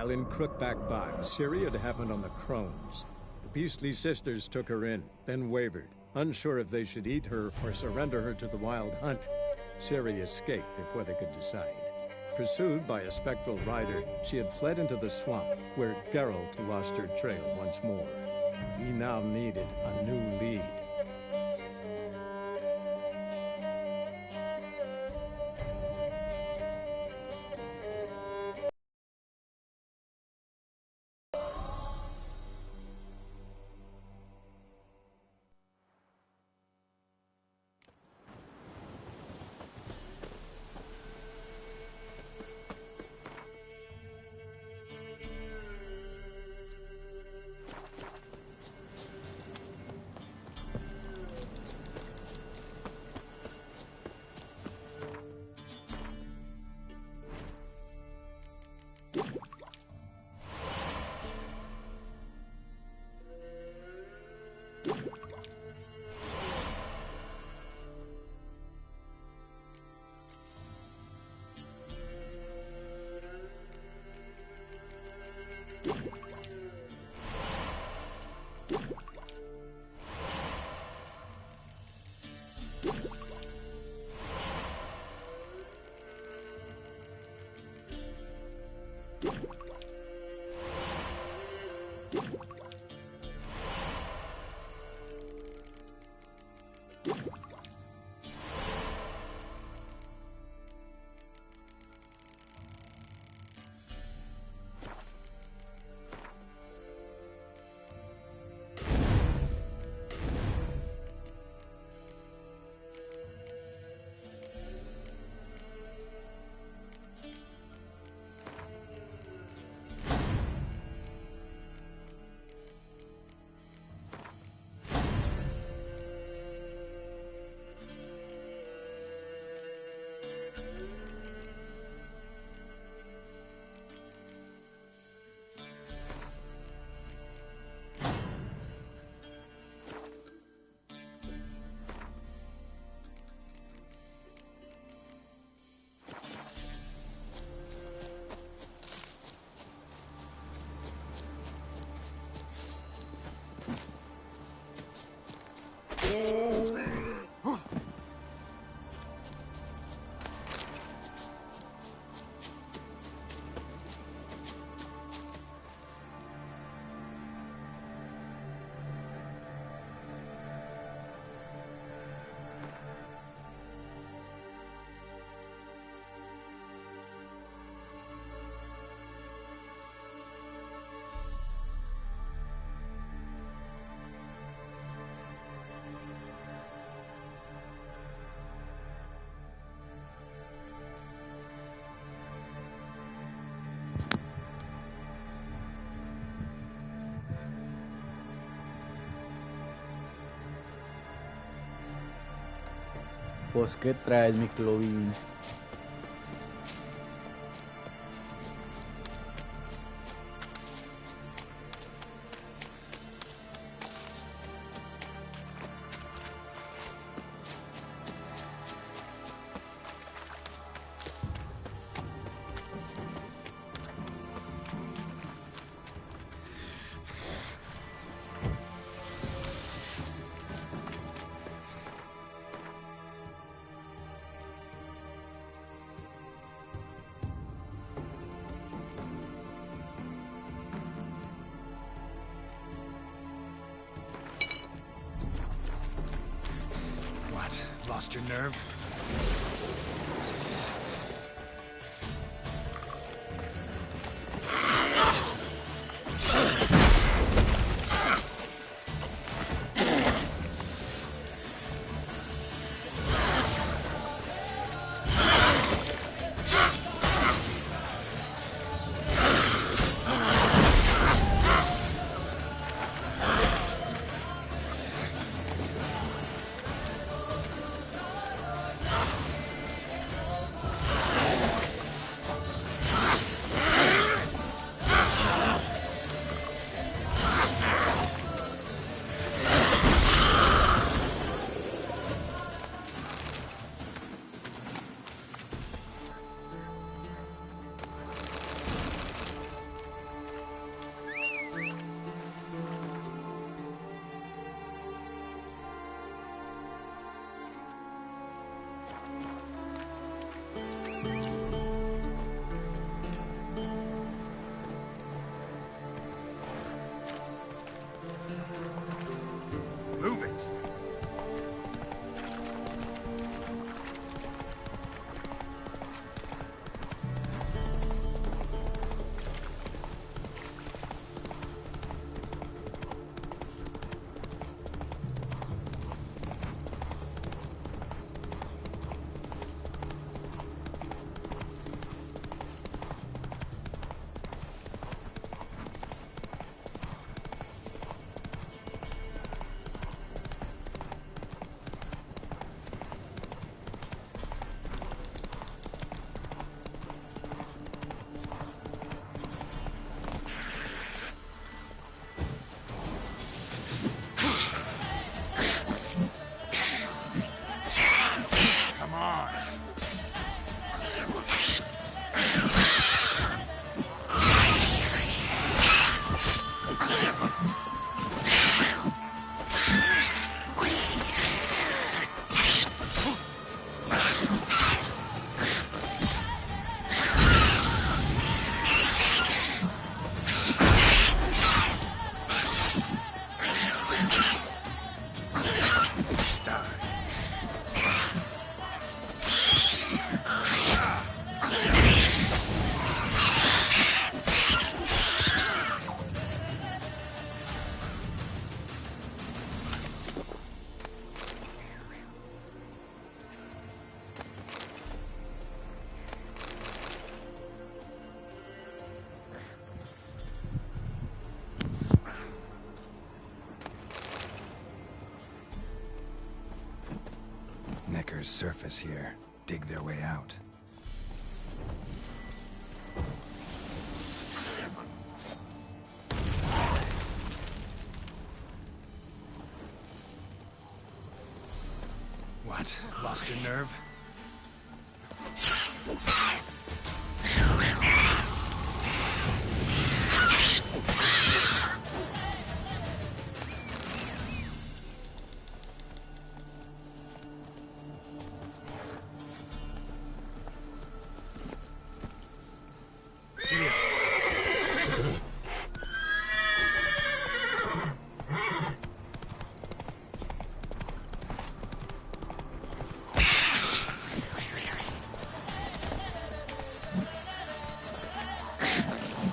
While in Crookback Bog, Ciri had happened on the Crones. The beastly sisters took her in, then wavered, unsure if they should eat her or surrender her to the Wild Hunt. Ciri escaped before they could decide. Pursued by a spectral rider, she had fled into the swamp, where Geralt lost her trail once more. He now needed a new lead. Pues, ¿qué traes, mi Clovin? Lost your nerve? Knickers surface here, dig their way out. What? Lost your nerve?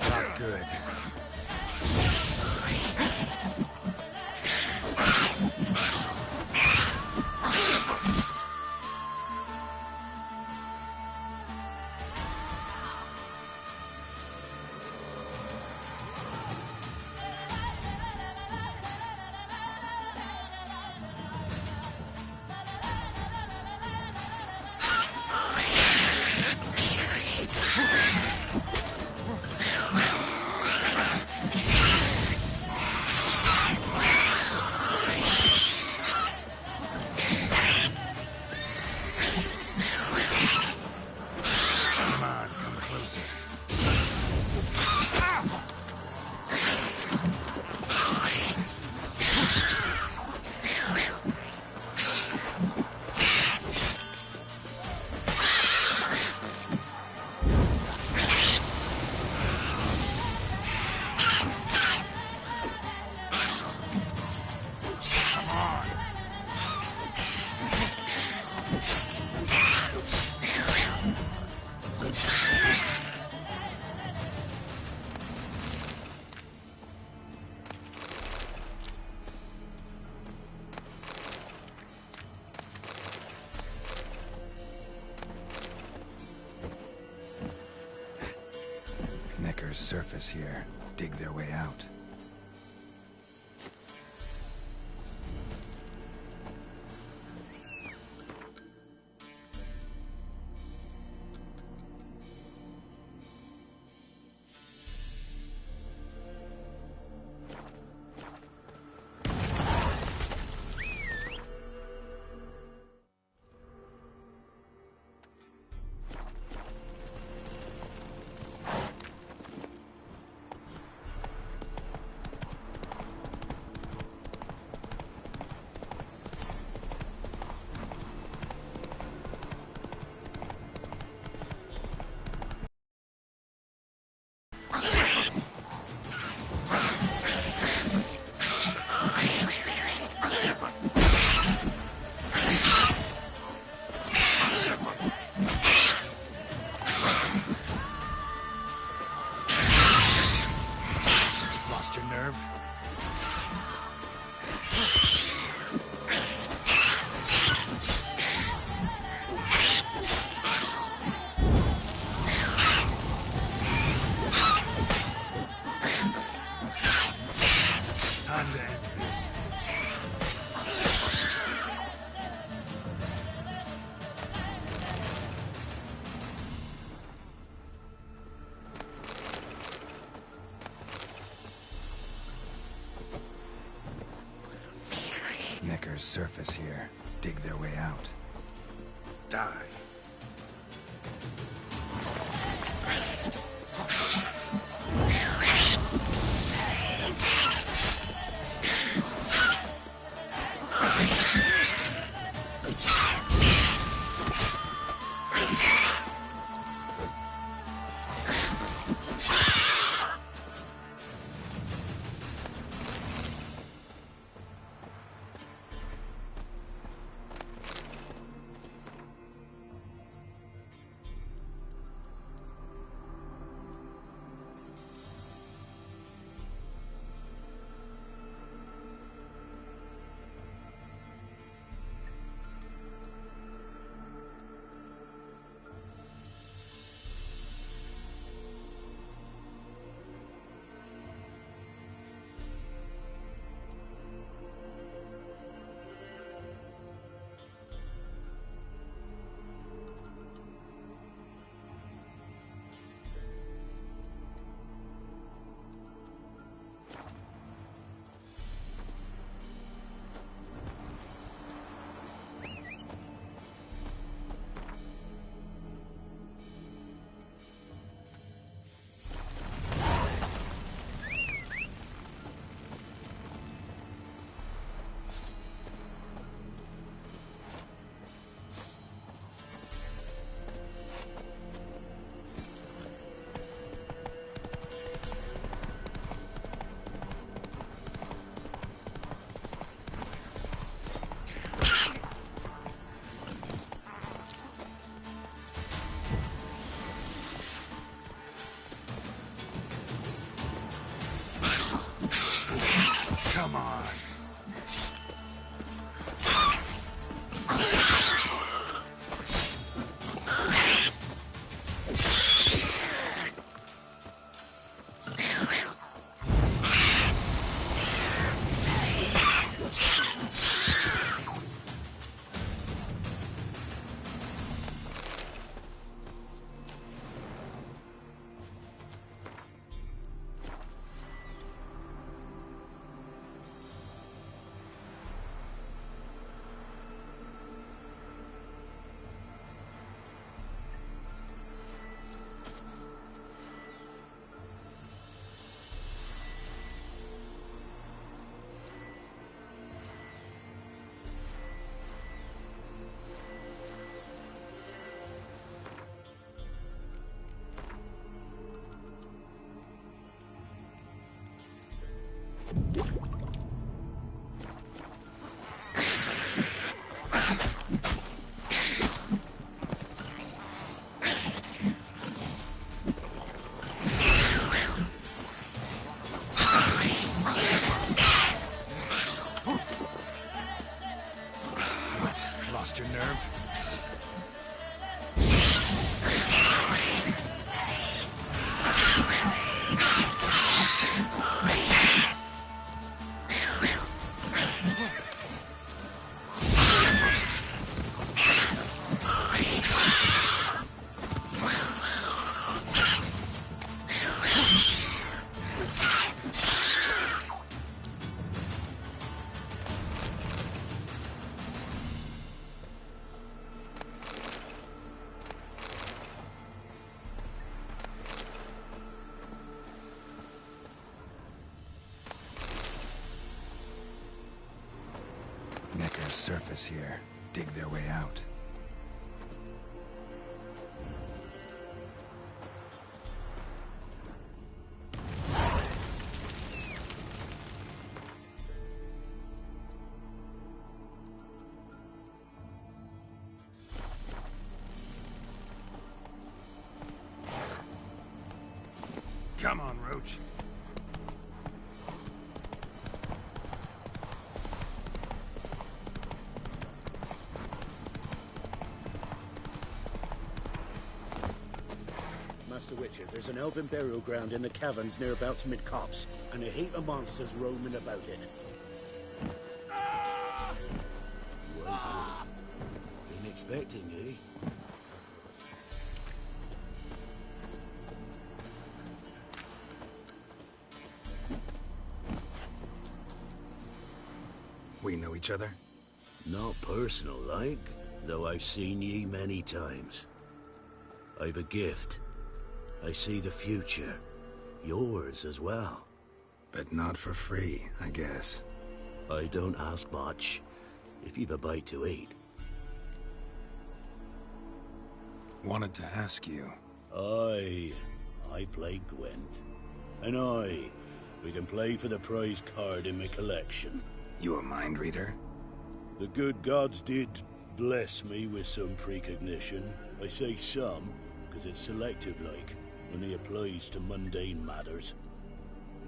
Not good. Come on, come closer. Come on. Knickers surface here, dig their way out. Lost your nerve? Time to end this. Knickers surface here, dig their way out. Die. nerve. Neckar's surface here. Dig their way out. Come on, Roach. Master Witcher, there's an elven burial ground in the caverns nearabouts mid-copse, and a heap of monsters roaming about it. White Wolf. Been expecting, eh? We know each other? Not personal, like, though I've seen ye many times. I've a gift. I see the future. Yours as well. But not for free, I guess. I don't ask much, if you've a bite to eat. Wanted to ask you. I play Gwent. And we can play for the prize card in my collection. You a mind reader? The good gods did bless me with some precognition. I say some, because it's selective-like, when they applies to mundane matters.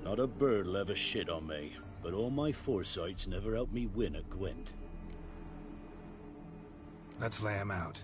Not a bird'll ever shit on me, but all my foresight's never helped me win a Gwent. Let's lay him out.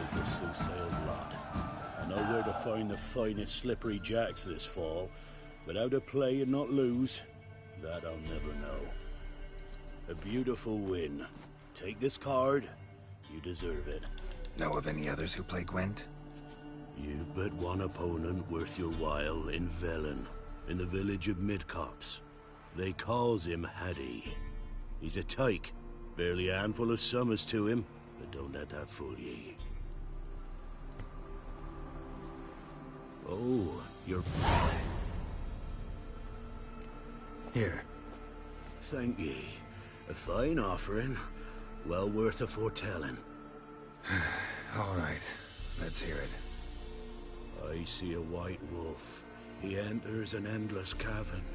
is the soothsayer's lot. I know where to find the finest slippery jacks this fall, but how to play and not lose, that I'll never know. A beautiful win. Take this card. You deserve it. Know of any others who play Gwent? You've but one opponent worth your while in Velen, in the village of Midcops. They calls him Hattie. He's a tyke. Barely a handful of summers to him, but don't let that fool ye. Oh, you're... Here. Thank ye. A fine offering. Well worth a foretelling. All right. Let's hear it. I see a white wolf. He enters an endless cavern.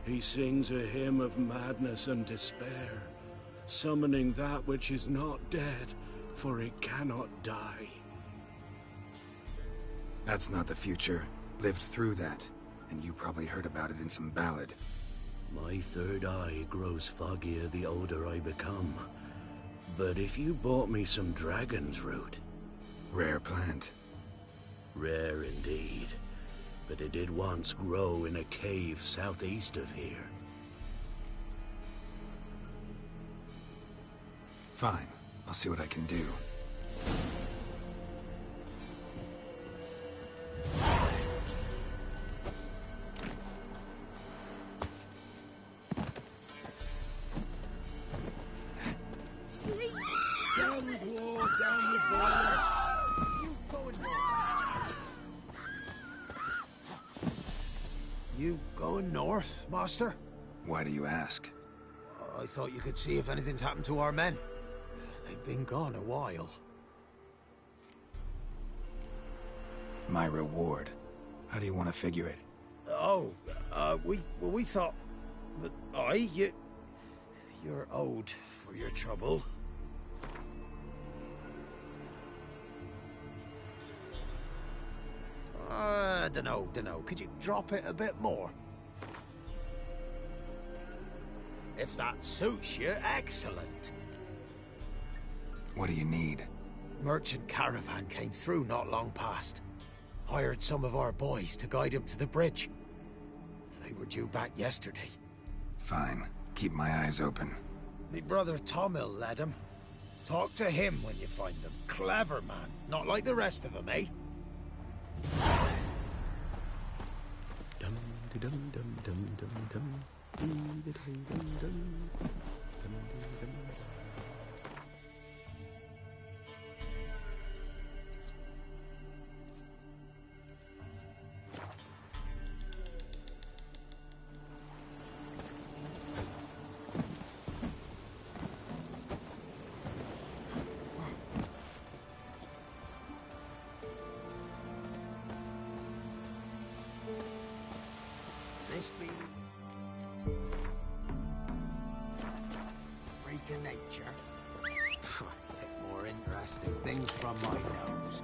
He sings a hymn of madness and despair, summoning that which is not dead, for it cannot die. That's not the future. Lived through that, and you probably heard about it in some ballad. My third eye grows foggier the older I become. But if you bought me some dragon's root... Rare plant. Rare indeed. But it did once grow in a cave southeast of here. Fine. I'll see what I can do. Down with war, down with violence. You going north? You going north, Master? Why do you ask? I thought you could see if anything's happened to our men. They've been gone a while. My reward. How do you want to figure it? Oh, we thought that you're owed for your trouble. Dunno. Could you drop it a bit more? If that suits you, excellent. What do you need? Merchant caravan came through not long past. Hired some of our boys to guide him to the bridge. They were due back yesterday. Fine. Keep my eyes open. Me brother Tomil led him. Talk to him when you find them. Clever man. Not like the rest of them, eh? Dum dum dum dum dum dum. Dum dum dum dum. Dum dum. This be freak of nature. Pick more interesting things from my nose.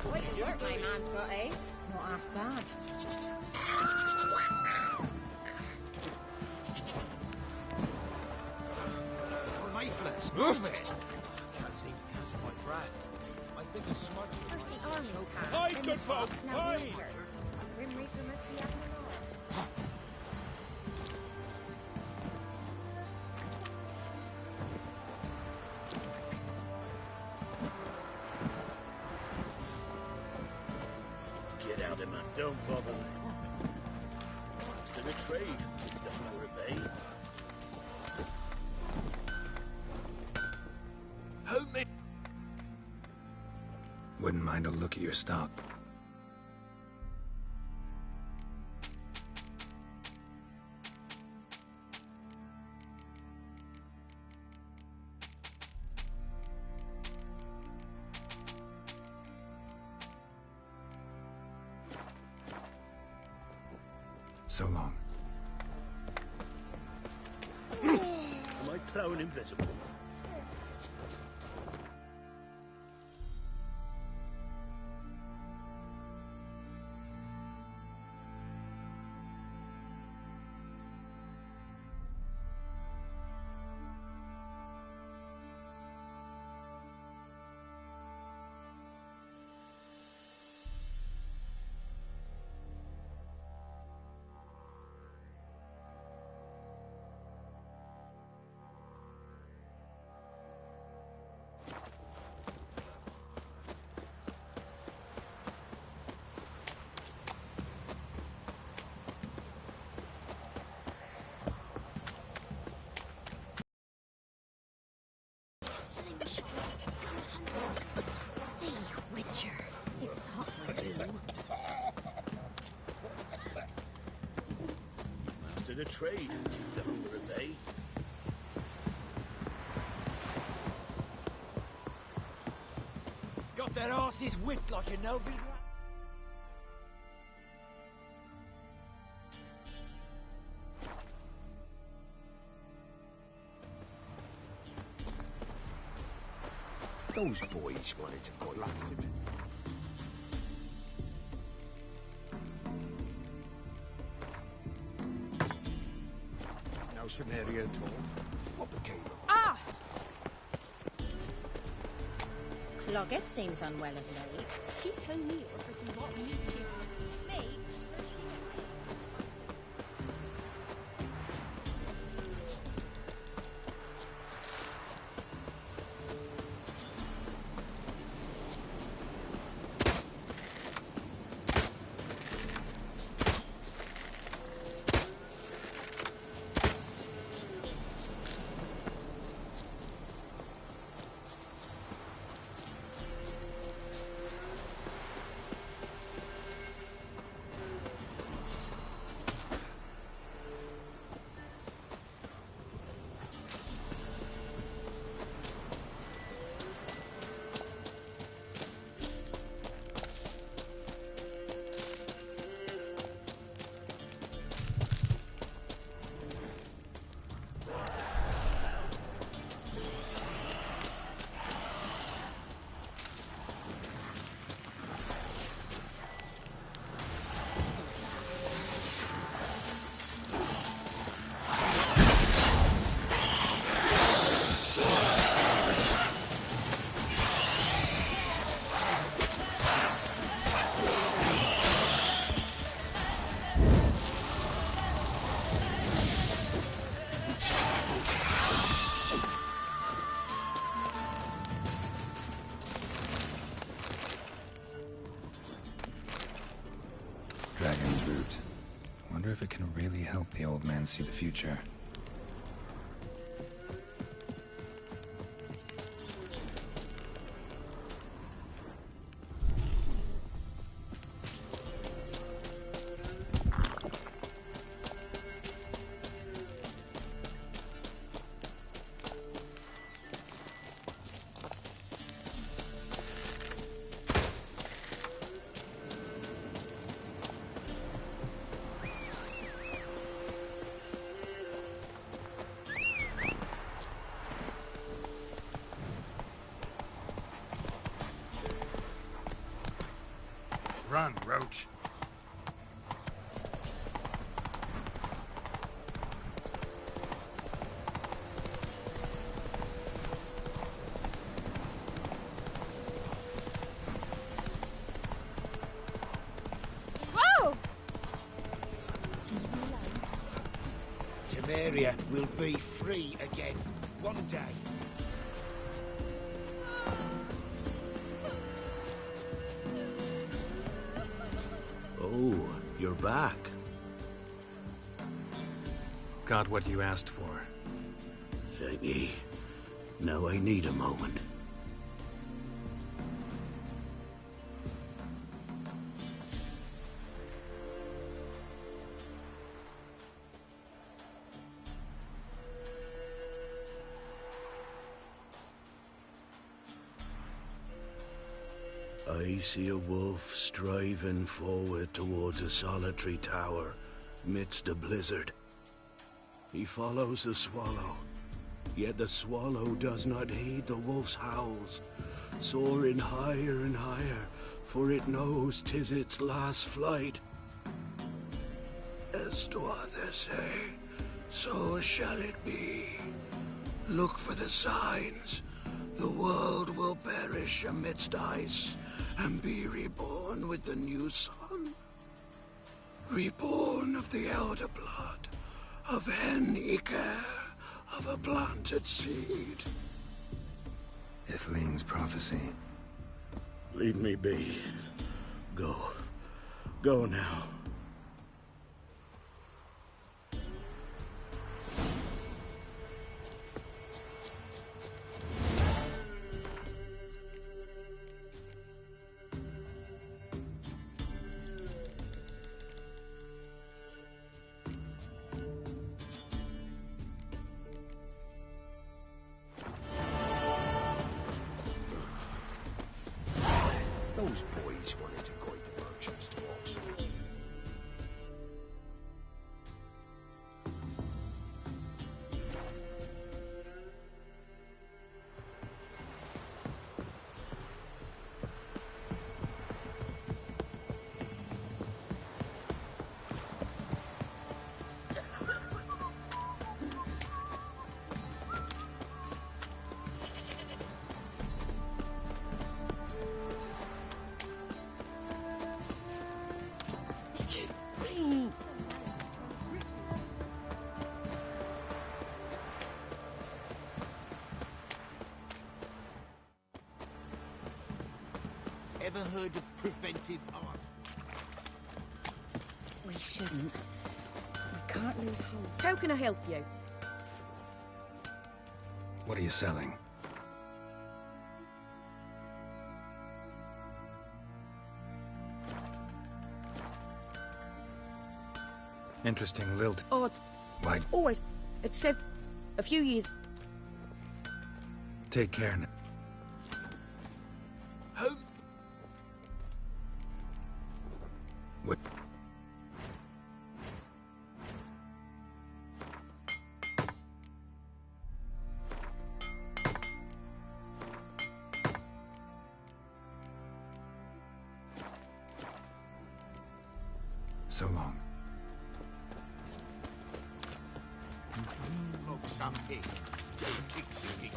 Quite a work my man's got, eh? Not half bad. You're lifeless. Move it! Can't seem to catch my breath. I think a smart... First the army's passed, Hide, then good the fox, folk, now hide! the Reaper. Grim Reaper must be having an hour. Get out of my... Don't bother me. It's gonna trade. Keeps the power at bay. Help me! Wouldn't mind a look at your stock. So long. Am I plowing invisible? Hey, Witcher. If not for you. Master the trade and keeps the hunger at bay. Got that arse's whipped like a Novi. Those boys wanted to go like it. No Samaria at all. What became of it? Ah! Cloggis seems unwell of late. She told me it was for some rotten meat she had. Me? She with me? Dragon's root. Wonder if it can really help the old man see the future. Run, Roach. Whoa! Samaria will be free again. One day. Oh, you're back. Got what you asked for. Thank ye. Now I need a moment. I see a wolf striving forward towards a solitary tower midst a blizzard. He follows the swallow, yet the swallow does not heed the wolf's howls, soaring higher and higher, for it knows 'tis its last flight. As to others say, so shall it be. Look for the signs. The world will perish amidst ice and be reborn with the new sun. Reborn of the elder blood, of hen Iker, of a planted seed. Ithleen's prophecy. Leave me be. Go. Go now. Those boys wanted to guide the merchants to Oxford. Ever heard of preventive harm? We shouldn't. We can't lose hope. How can I help you? What are you selling? Interesting lilt. Oh, it's Why? always. It's said a few years. Take care now. What? So long. Oh, some pig. Pig's a pig.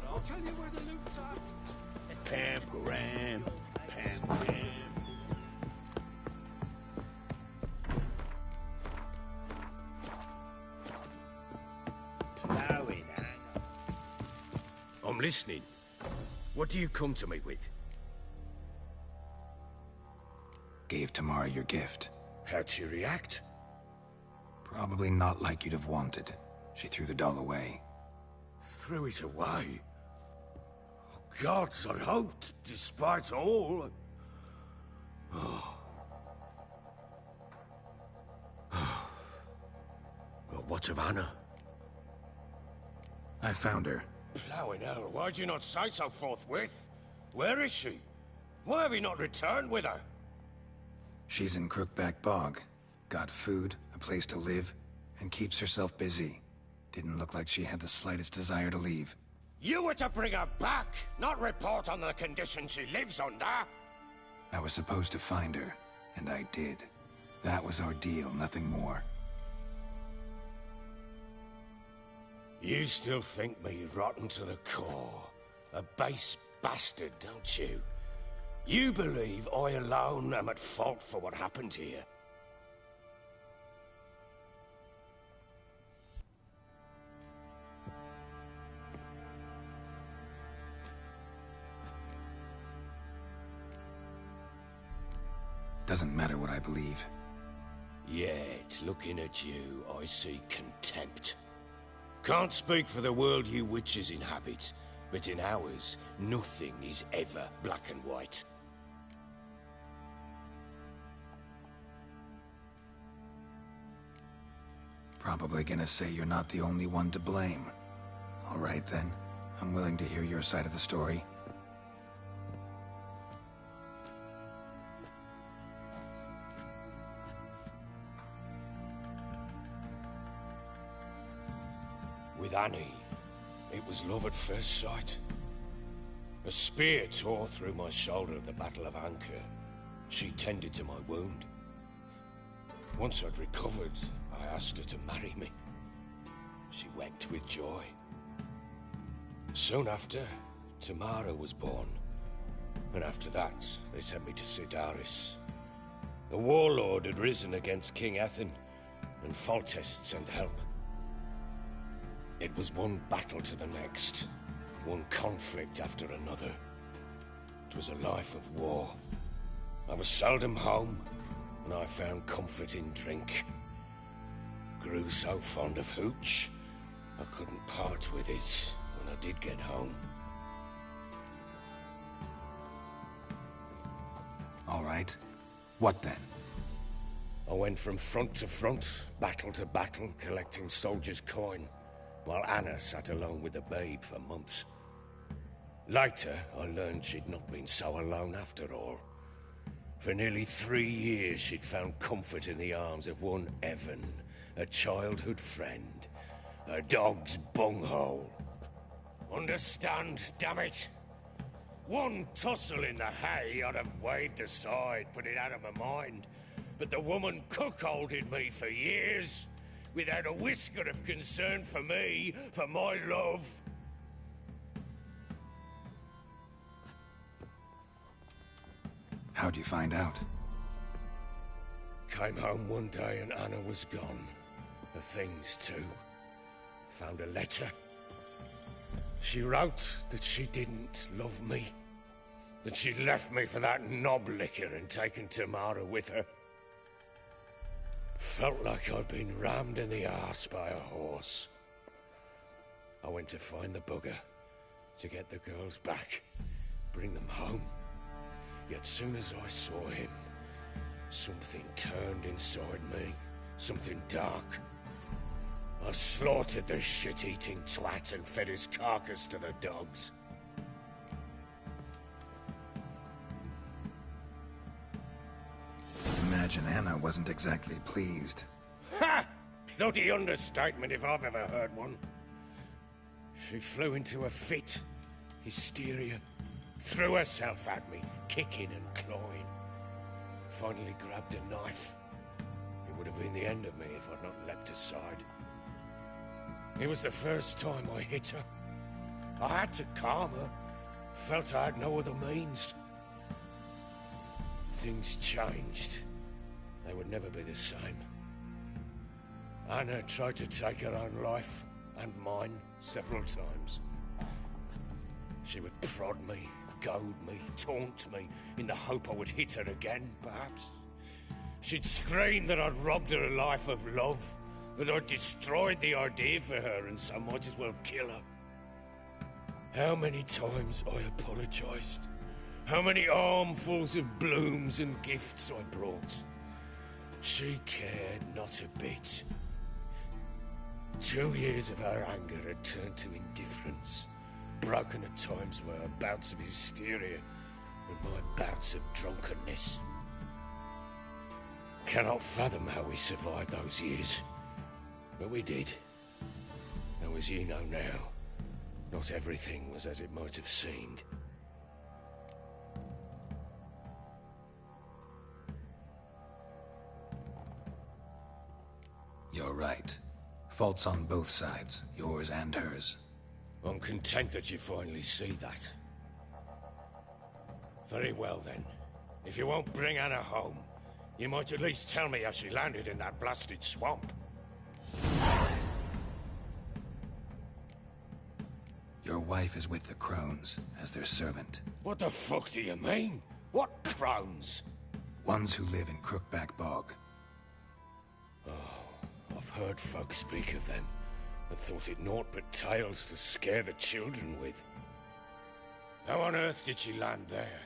I'll tell you where the loot's at. Pam, param, pam, pam. Plowing, I'm listening. What do you come to me with? Gave Tamara your gift. How'd she react? Probably not like you'd have wanted. She threw the doll away. Threw it away? Oh, gods, I hoped, despite all. Oh. Well, what of Anna? I found her. Plowing hell, why'd you not say so forthwith? Where is she? Why have you not returned with her? She's in Crookback Bog. Got food, a place to live, and keeps herself busy. Didn't look like she had the slightest desire to leave. You were to bring her back, not report on the conditions she lives under. I was supposed to find her, and I did. That was our deal, nothing more. You still think me rotten to the core. A base bastard, don't you? You believe I alone am at fault for what happened here. Doesn't matter what I believe. Yet, looking at you, I see contempt. Can't speak for the world you witches inhabit, but in ours, nothing is ever black and white. Probably gonna say you're not the only one to blame. All right then, I'm willing to hear your side of the story. with Annie, it was love at first sight. A spear tore through my shoulder at the Battle of Anchor. She tended to my wound. Once I'd recovered, I asked her to marry me. She wept with joy. Soon after, Tamara was born. And after that, they sent me to Sidaris. A warlord had risen against King Ethan, and Foltest sent help. It was one battle to the next, one conflict after another. It was a life of war. I was seldom home, and I found comfort in drink. Grew so fond of hooch, I couldn't part with it when I did get home. All right. What then? I went from front to front, battle to battle, collecting soldiers' coin, while Anna sat alone with the babe for months. Later, I learned she'd not been so alone after all. For nearly 3 years, she'd found comfort in the arms of one Evan, a childhood friend, a dog's bunghole. Understand, damn it? One tussle in the hay I'd have waved aside, put it out of my mind. But the woman cuckolded me for years, without a whisker of concern for me, for my love. How'd you find out? Came home one day and Anna was gone. Her things too. Found a letter. She wrote that she didn't love me. That she'd left me for that knob licker and taken Tamara with her. Felt like I'd been rammed in the arse by a horse. I went to find the bugger, to get the girls back, bring them home. Yet soon as I saw him, something turned inside me, something dark. I slaughtered the shit-eating twat and fed his carcass to the dogs. Imagine Anna wasn't exactly pleased. Ha! Bloody understatement if I've ever heard one. She flew into a fit, hysteria, threw herself at me, kicking and clawing. Finally grabbed a knife. It would have been the end of me if I'd not leapt aside. It was the first time I hit her. I had to calm her. Felt I had no other means. Things changed. They would never be the same. Anna tried to take her own life, and mine, several times. She would prod me, goad me, taunt me, in the hope I would hit her again, perhaps. She'd scream that I'd robbed her life of love, that I'd destroyed the idea for her, and so might as well kill her. How many times I apologized. How many armfuls of blooms and gifts I brought. She cared not a bit. 2 years of her anger had turned to indifference, broken at times by her bouts of hysteria and my bouts of drunkenness. Cannot fathom how we survived those years, but we did. Though as you know now, not everything was as it might have seemed. You're right. Faults on both sides, yours and hers. I'm content that you finally see that. Very well then. If you won't bring Anna home, you might at least tell me how she landed in that blasted swamp. Your wife is with the Crones, as their servant. What the fuck do you mean? What crones? Ones who live in Crookback Bog. I've heard folk speak of them, and thought it naught but tales to scare the children with. How on earth did she land there?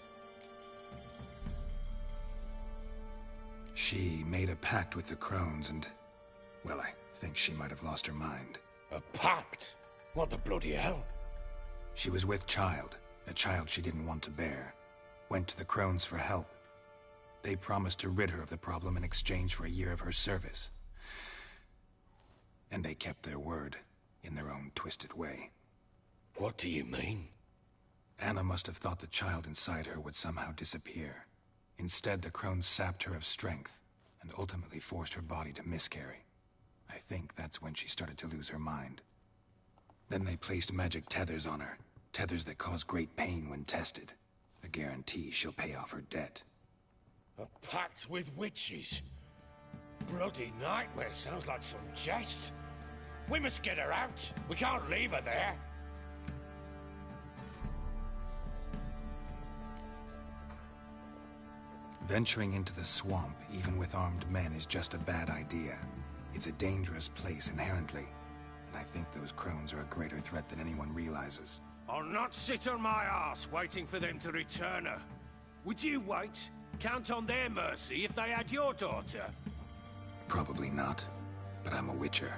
She made a pact with the Crones and... well, I think she might have lost her mind. A pact? What the bloody hell? She was with child, a child she didn't want to bear. Went to the Crones for help. They promised to rid her of the problem in exchange for a year of her service. And they kept their word. in their own twisted way. What do you mean? Anna must have thought the child inside her would somehow disappear. Instead, the crones sapped her of strength and ultimately forced her body to miscarry. I think that's when she started to lose her mind. Then they placed magic tethers on her, tethers that cause great pain when tested. A guarantee she'll pay off her debt. A pact with witches? Bloody nightmare, sounds like some jest. We must get her out. We can't leave her there. Venturing into the swamp, even with armed men, is just a bad idea. It's a dangerous place inherently, and I think those crones are a greater threat than anyone realizes. I'll not sit on my ass waiting for them to return her. Would you wait? Count on their mercy if they had your daughter? Probably not, but I'm a witcher.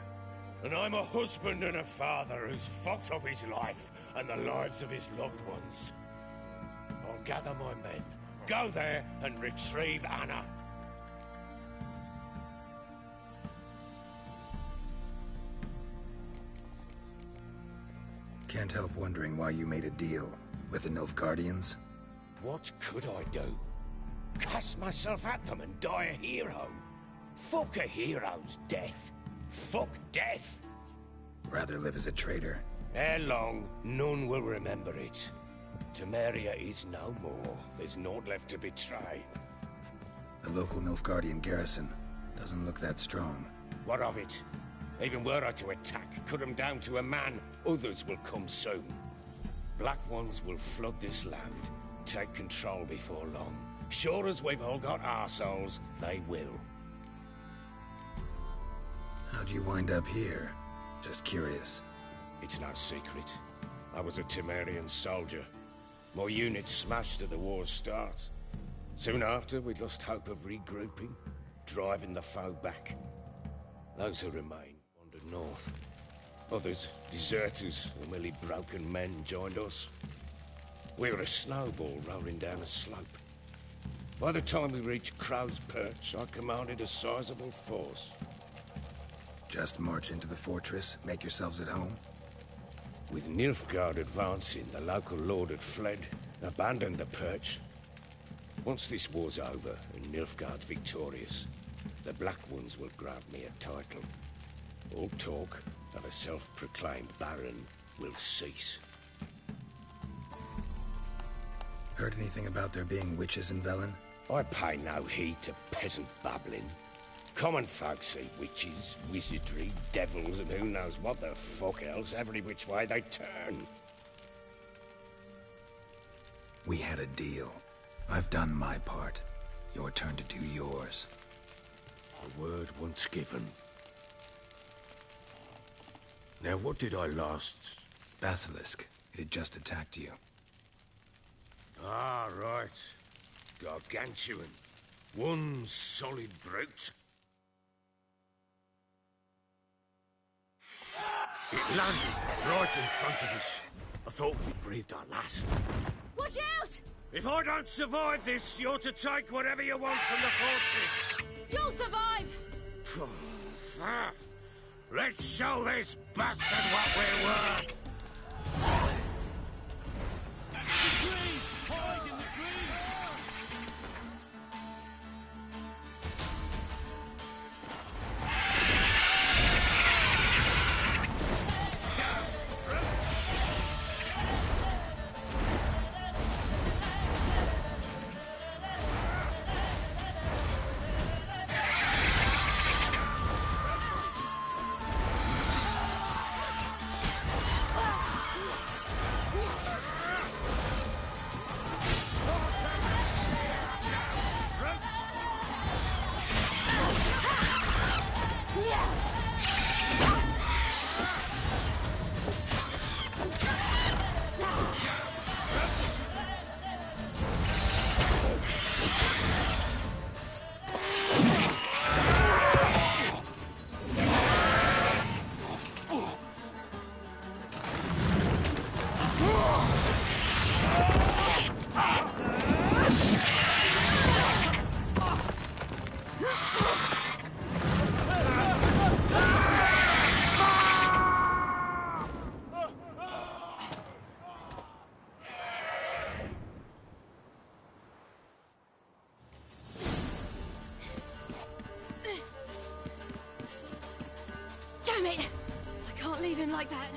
And I'm a husband and a father who's fucked up his life and the lives of his loved ones. I'll gather my men, go there and retrieve Anna. Can't help wondering why you made a deal with the Nilfgaardians. What could I do? Cast myself at them and die a hero? Fuck a hero's death. Fuck death. Rather live as a traitor. Ere long, none will remember it. Temeria is no more. There's naught left to betray. The local Nilfgaardian garrison doesn't look that strong. What of it? Even were I to attack, cut them down to a man, others will come soon. Black Ones will flood this land, take control before long. Sure as we've all got arseholes, they will. How'd you wind up here? Just curious. It's no secret. I was a Temerian soldier. My unit smashed at the war's start. Soon after, we lost hope of regrouping, driving the foe back. Those who remain wandered north. Others, deserters or merely broken men, joined us. We were a snowball rolling down a slope. By the time we reached Crow's Perch, I commanded a sizable force. Just march into the fortress, make yourselves at home? With Nilfgaard advancing, the local lord had fled, abandoned the Perch. Once this war's over and Nilfgaard's victorious, the Black Ones will grant me a title. All talk of a self-proclaimed baron will cease. Heard anything about there being witches in Velen? I pay no heed to peasant babbling. Common folk see witches, wizardry, devils, and who knows what the fuck else every which way they turn. We had a deal. I've done my part. Your turn to do yours. A word once given. Now what did I last... Basilisk. It had just attacked you. Ah, right. Gargantuan. One solid brute. It landed right in front of us. I thought we breathed our last. Watch out! If I don't survive this, you're to take whatever you want from the fortress. You'll survive! Let's show this bastard what we're worth. The trees! Hide in the trees! like that.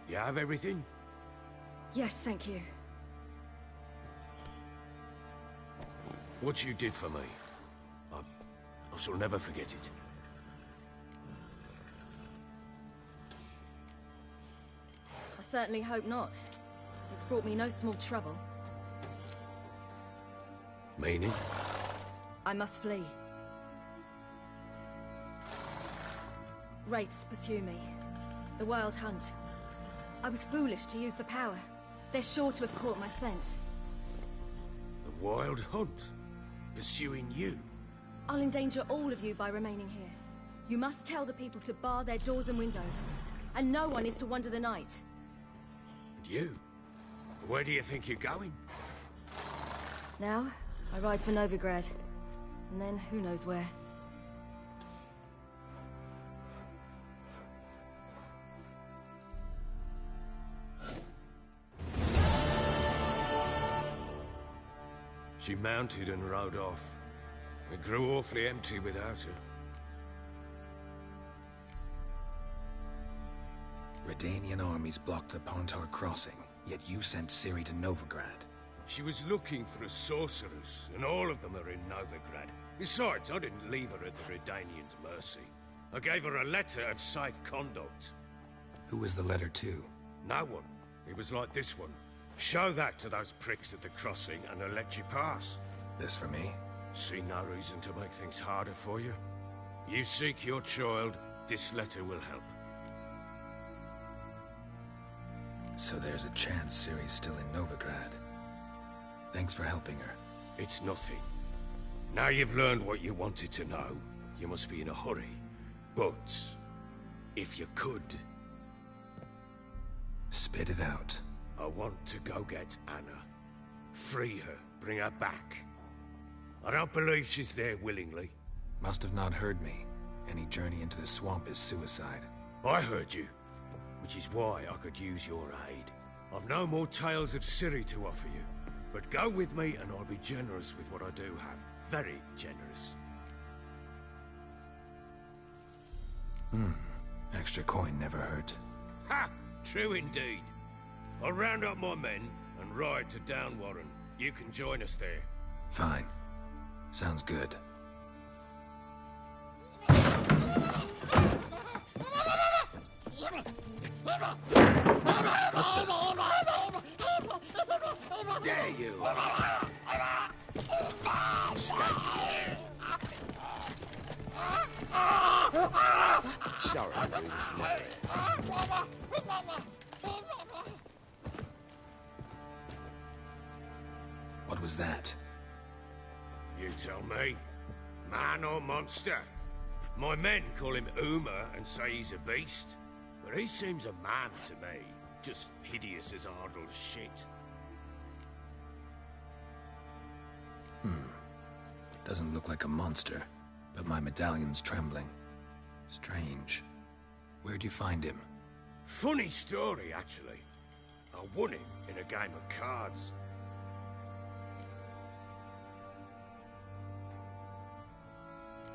You have everything? Yes, thank you. What you did for me, I shall never forget it. I certainly hope not. It's brought me no small trouble. Meaning? I must flee. Wraiths pursue me. The Wild Hunt. I was foolish to use the power. They're sure to have caught my scent. The Wild Hunt? Pursuing you? I'll endanger all of you by remaining here. You must tell the people to bar their doors and windows. And no one is to wander the night. And you? Where do you think you're going? Now, I ride for Novigrad. And then, who knows where. She mounted and rode off. It grew awfully empty without her. Redanian armies blocked the Pontar crossing, yet you sent Ciri to Novigrad. She was looking for a sorceress, and all of them are in Novigrad. Besides, I didn't leave her at the Redanians' mercy. I gave her a letter of safe conduct. Who was the letter to? No one. It was like this one. Show that to those pricks at the crossing, and they'll let you pass. This for me? See no reason to make things harder for you. You seek your child, this letter will help. So there's a chance Ciri's still in Novigrad. Thanks for helping her. It's nothing. Now you've learned what you wanted to know, you must be in a hurry. But, if you could... Spit it out. I want to go get Anna. Free her, bring her back. I don't believe she's there willingly. Must have not heard me. Any journey into the swamp is suicide. I heard you, which is why I could use your aid. I've no more tales of Ciri to offer you, but go with me and I'll be generous with what I do have. Very generous. Extra coin never hurt. Ha! True indeed. I'll round up my men and ride to Downwarren. You can join us there. Fine. Sounds good. Dare you! Sorry, we was never... What was that? You tell me. Man or monster? My men call him Uma and say he's a beast. But he seems a man to me. Just hideous as Ardle's shit. Doesn't look like a monster, but my medallion's trembling. Strange. Where'd you find him? Funny story, actually. I won him in a game of cards.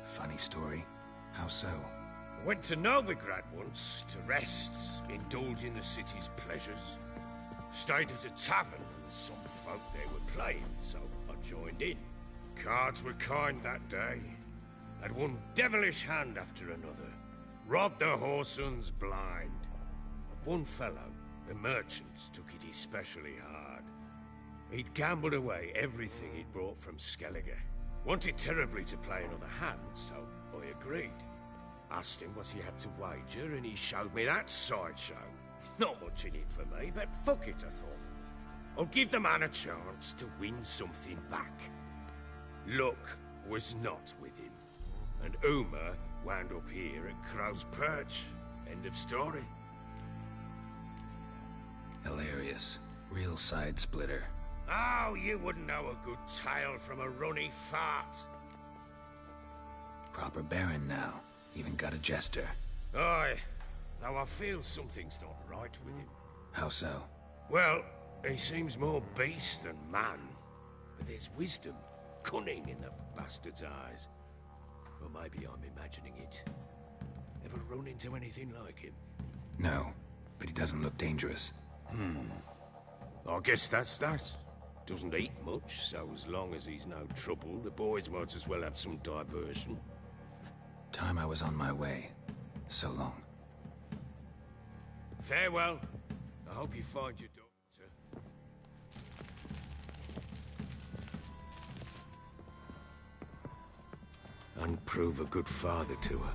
Funny story? How so? I went to Novigrad once to rest, indulge in the city's pleasures. Stayed at a tavern and some folk there were playing, so I joined in. Cards were kind that day. Had one devilish hand after another. Robbed the whoresun's blind. One fellow, a merchant, took it especially hard. He'd gambled away everything he'd brought from Skellige. Wanted terribly to play another hand, so I agreed. Asked him what he had to wager, and he showed me that sideshow. Not much in it for me, but fuck it, I thought. I'll give the man a chance to win something back. Luck was not with him, and Uma wound up here at Crow's Perch. End of story. Hilarious. Real side splitter. Oh, you wouldn't know a good tale from a runny fart. Proper baron now. Even got a jester. Aye, though I feel something's not right with him. How so? Well, he seems more beast than man. But there's wisdom, cunning in the bastard's eyes. Or maybe I'm imagining it. Ever run into anything like him? No, but he doesn't look dangerous. I guess that's that. Doesn't eat much, so as long as he's no trouble, the boys might as well have some diversion. Time I was on my way. So long. Farewell. I hope you find your daughter. And prove a good father to her.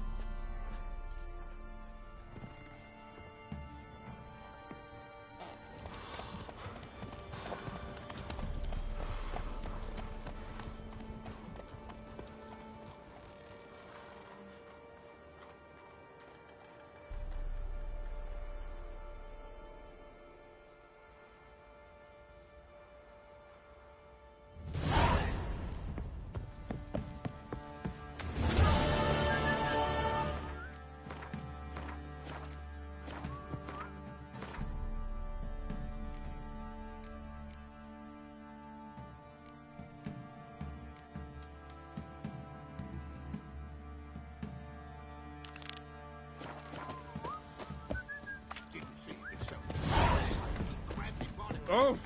Oh!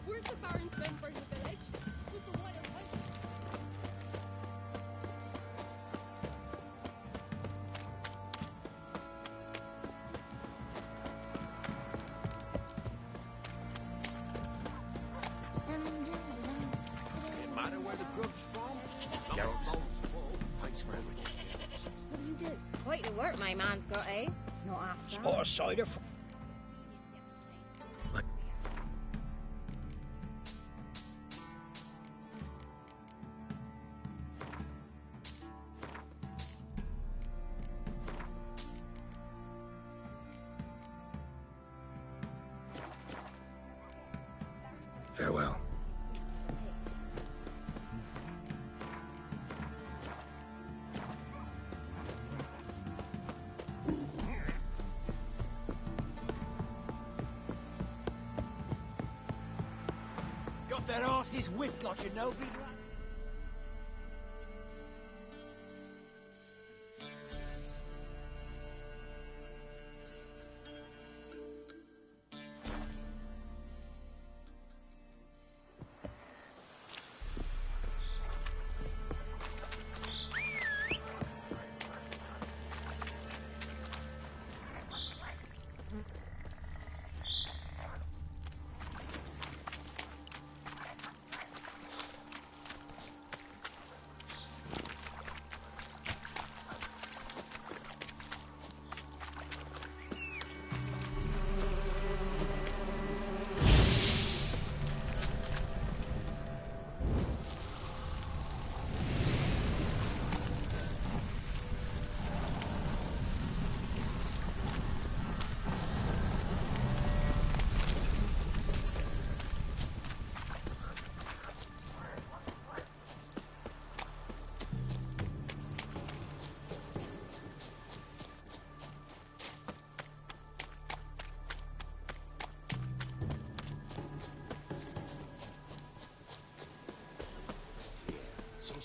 Where's the Baron's men burn the village? Was the wild hunt? Didn't matter where the grub's from. Geralt. Thanks for everything. What do you do? Quite the work my man's got, eh? Not after. Spot a cider for... Farewell. Got that arse's whipped like a Novigrad.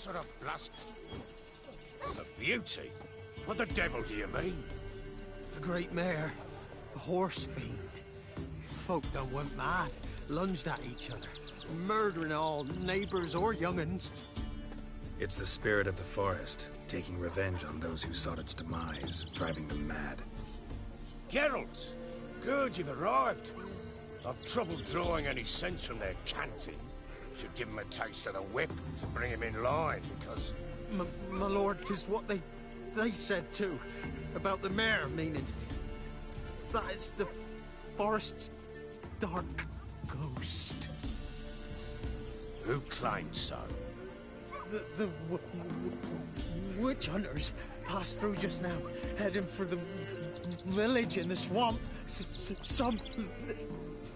sort of blast? The beauty? What the devil do you mean? A great mare. A horse fiend. Folk done went mad. Lunged at each other. Murdering all neighbours or young'uns. It's the spirit of the forest, taking revenge on those who sought its demise, driving them mad. Geralt! Good, you've arrived. I've trouble drawing any sense from their canting. Should give him a taste of the whip to bring him in line, because... My lord, 'tis what they said too. About the mare, meaning... That is the forest's dark ghost. Who claimed so? The witch hunters passed through just now, heading for the village in the swamp. Some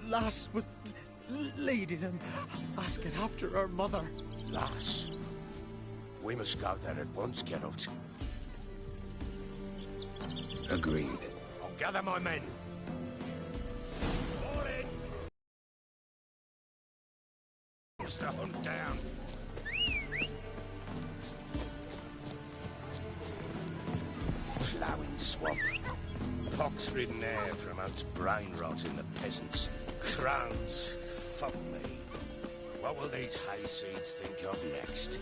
lass was leading them, asking after her mother. Lass? We must go there at once, Geralt. Agreed. I'll gather my men. Fall in! To hunt down. Ploughing swamp. Pox-ridden air promotes brain rot in the peasants. Crowns, fuck me. What will these hayseeds think of next?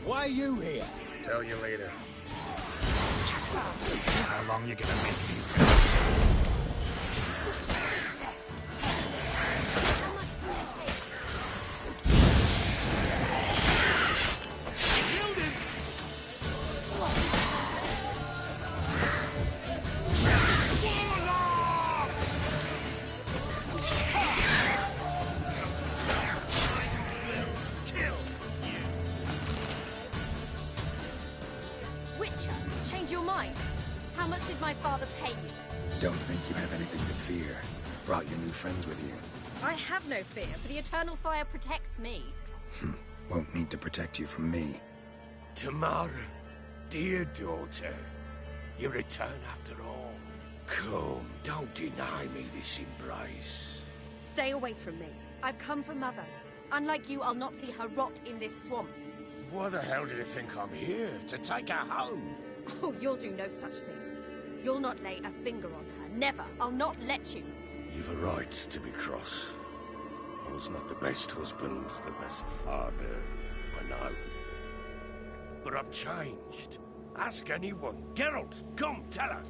Why are you here? Tell you later. How long you gonna make me? Change your mind. How much did my father pay you? Don't think you have anything to fear. Brought your new friends with you. I have no fear, for the eternal fire protects me. Won't need to protect you from me. Tamara, dear daughter, you return after all. Come, don't deny me this embrace. Stay away from me. I've come for Mother. Unlike you, I'll not see her rot in this swamp. Why the hell do you think I'm here? To take her home? Oh, you'll do no such thing. You'll not lay a finger on her. Never. I'll not let you. You've a right to be cross. I was not the best husband, the best father, I know. But I've changed. Ask anyone. Geralt, come, tell her.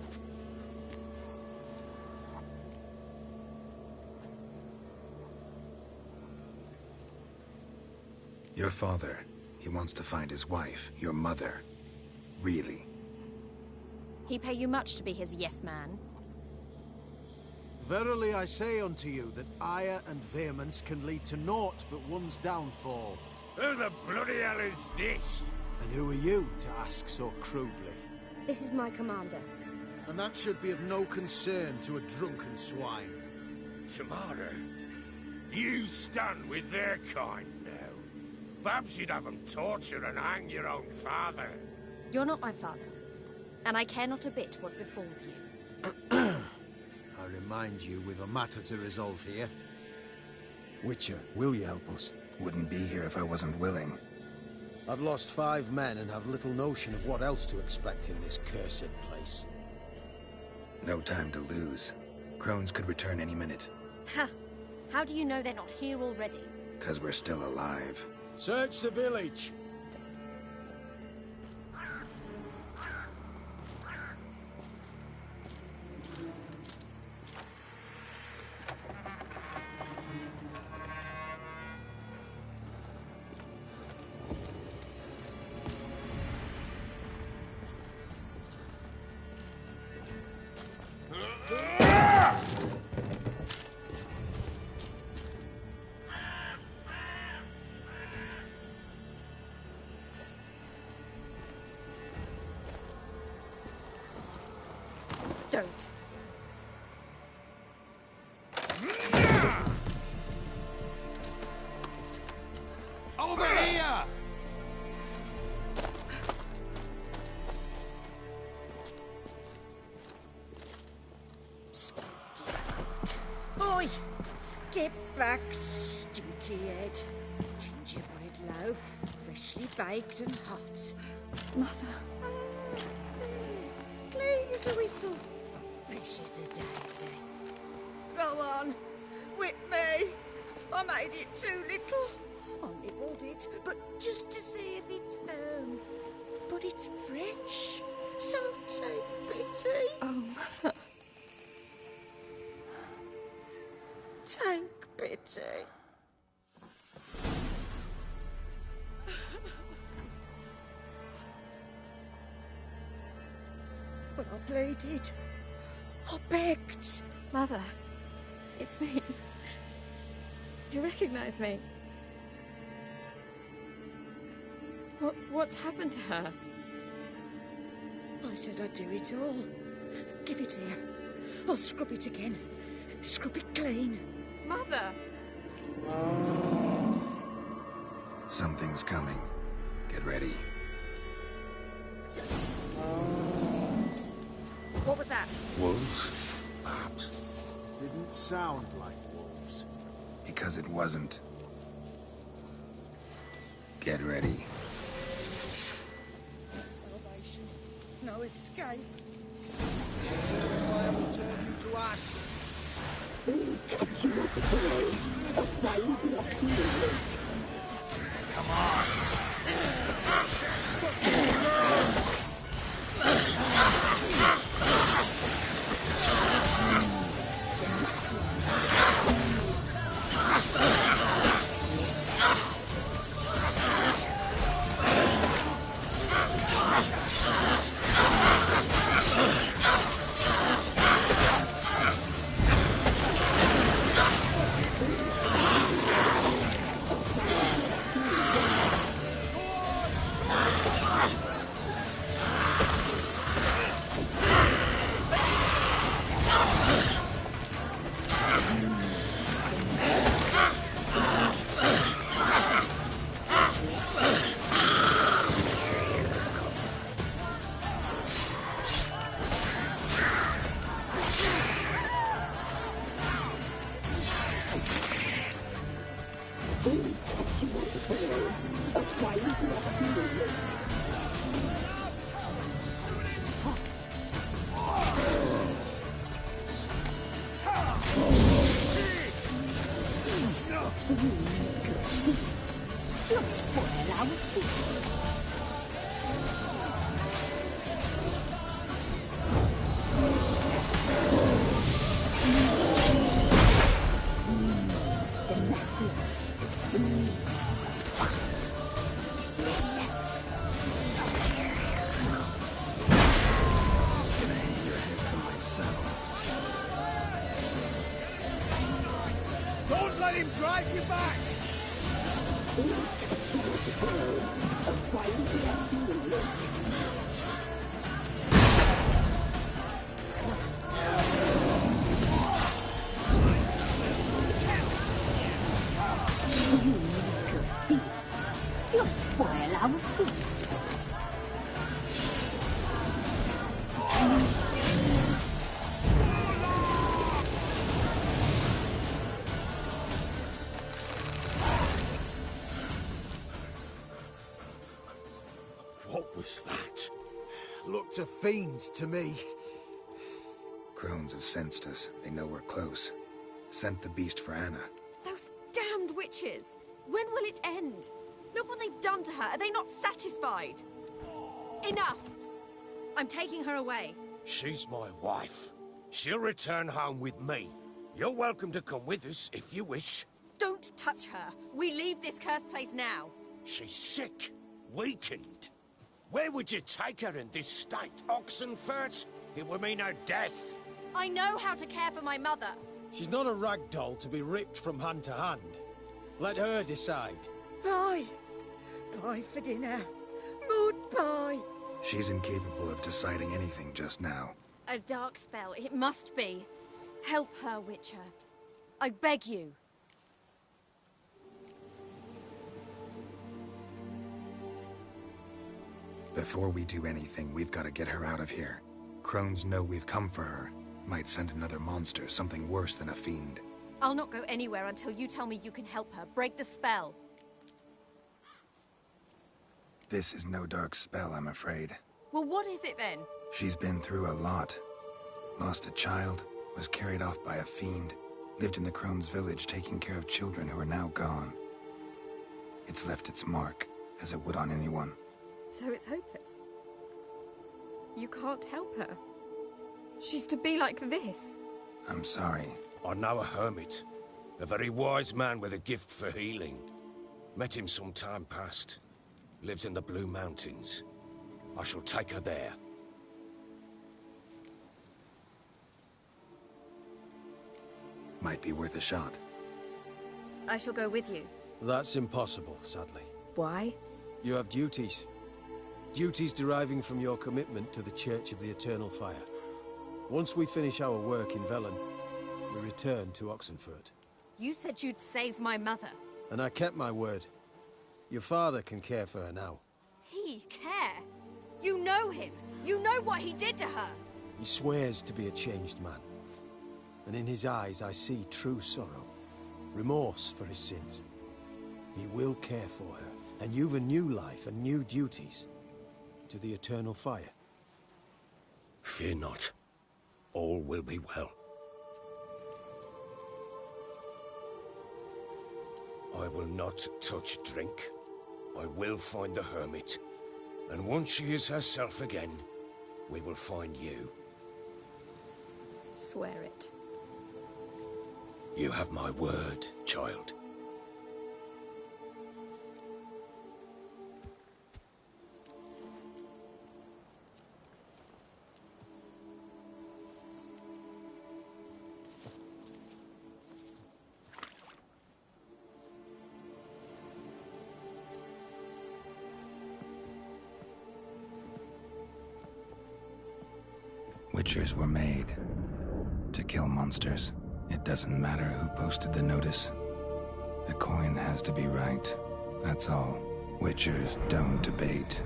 Your father, he wants to find his wife, your mother. Really. He pay you much to be his yes man? Verily I say unto you that ire and vehemence can lead to naught but one's downfall. Who the bloody hell is this? And who are you to ask so crudely? This is my commander. And that should be of no concern to a drunken swine. Tamara, you stand with their kind now. Perhaps you'd have them torture and hang your own father. You're not my father, and I care not a bit what befalls you. I remind you we've a matter to resolve here. Witcher, will you help us? Wouldn't be here if I wasn't willing. I've lost 5 men and have little notion of what else to expect in this cursed place. No time to lose. Crones could return any minute. Ha! How do you know they're not here already? 'Cause we're still alive. Search the village! Don't. Over here! Oi! Get back, stinky head. Gingerbread loaf, freshly baked and hot. Mother. Clean as a whistle. Fresh as a daisy. Go on, whip me. I made it too little. I nibbled it, but just to see if it's firm. But it's fresh, so take pity. Oh, Mother. Take pity. But I pleaded. I begged. Mother, it's me. Do you recognize me? What's happened to her? I said I'd do it all. Give it here. I'll scrub it again. Scrub it clean. Mother! Something's coming. Get ready. What was that? Wolves? Perhaps. Didn't sound like wolves. Because it wasn't. Get ready. No salvation. No escape. I will turn you to ash. Come on! Don't let him drive you back! You'll spoil our feast. What was that? Looked a fiend to me. Crones have sensed us. They know we're close. Sent the beast for Anna. Those damned witches! When will it end? Look what they've done to her. Are they not satisfied? Enough! I'm taking her away. She's my wife. She'll return home with me. You're welcome to come with us if you wish. Don't touch her. We leave this cursed place now. She's sick, weakened. Where would you take her in this state? Oxenfurt? It would mean her death. I know how to care for my mother. She's not a rag doll to be ripped from hand to hand. Let her decide. Pie. Pie for dinner. Mood pie. She's incapable of deciding anything just now. A dark spell, it must be. Help her, Witcher. I beg you. Before we do anything, we've got to get her out of here. Crones know we've come for her. Might send another monster, something worse than a fiend. I'll not go anywhere until you tell me you can help her. Break the spell. This is no dark spell, I'm afraid. Well, what is it then? She's been through a lot. Lost a child, was carried off by a fiend, lived in the Crone's village taking care of children who are now gone. It's left its mark, as it would on anyone. So it's hopeless. You can't help her. She's to be like this. I'm sorry. I know a hermit. A very wise man with a gift for healing. Met him some time past. Lives in the Blue Mountains. I shall take her there. Might be worth a shot. I shall go with you. That's impossible, sadly. Why? You have duties. Duties deriving from your commitment to the Church of the Eternal Fire. Once we finish our work in Velen, we return to Oxenfurt. You said you'd save my mother. And I kept my word. Your father can care for her now. He care? You know him. You know what he did to her. He swears to be a changed man. And in his eyes I see true sorrow. Remorse for his sins. He will care for her. And you've a new life and new duties. To the Eternal Fire. Fear not. All will be well. I will not touch drink. I will find the hermit. And once she is herself again, we will find you. Swear it. You have my word, child. Witchers were made to kill monsters. It doesn't matter who posted the notice. The coin has to be right. That's all. Witchers don't debate.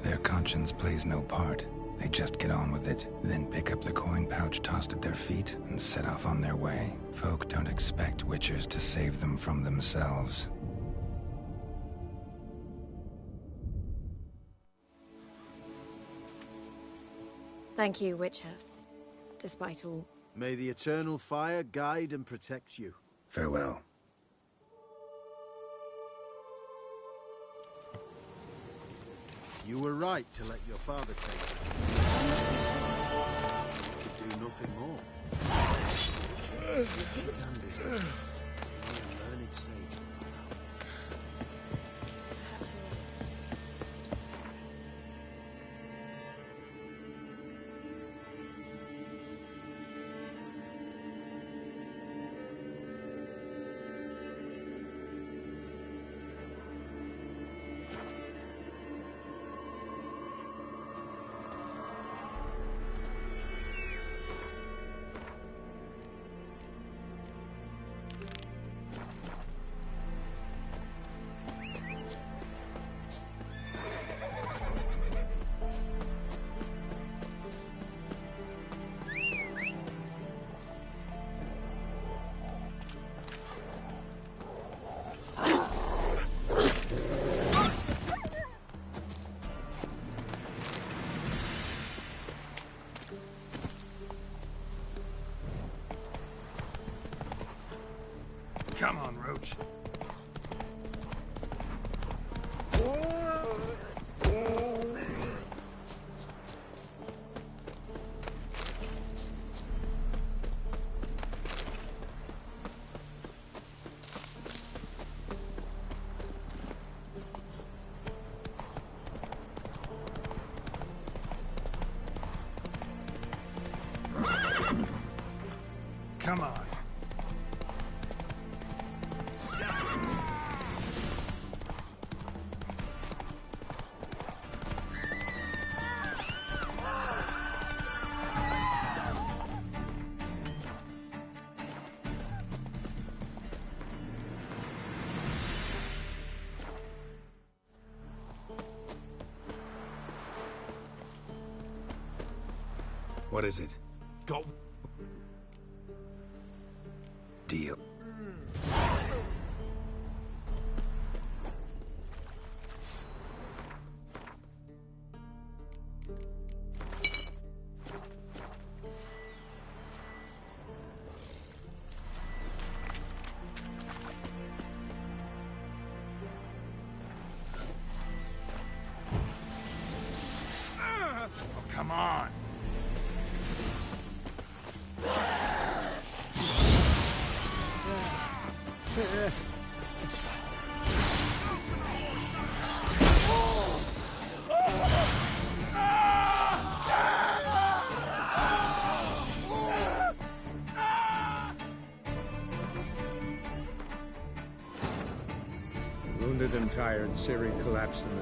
Their conscience plays no part. They just get on with it, then pick up the coin pouch tossed at their feet and set off on their way. Folk don't expect Witchers to save them from themselves. Thank you, Witcher. Despite all. May the Eternal Fire guide and protect you. Farewell. You were right to let your father take it. You could do nothing more. You can be a learned sage. Come on, Roach. Come on. What is it? Got... Deal. Come on! Wounded and tired, Ciri collapsed in the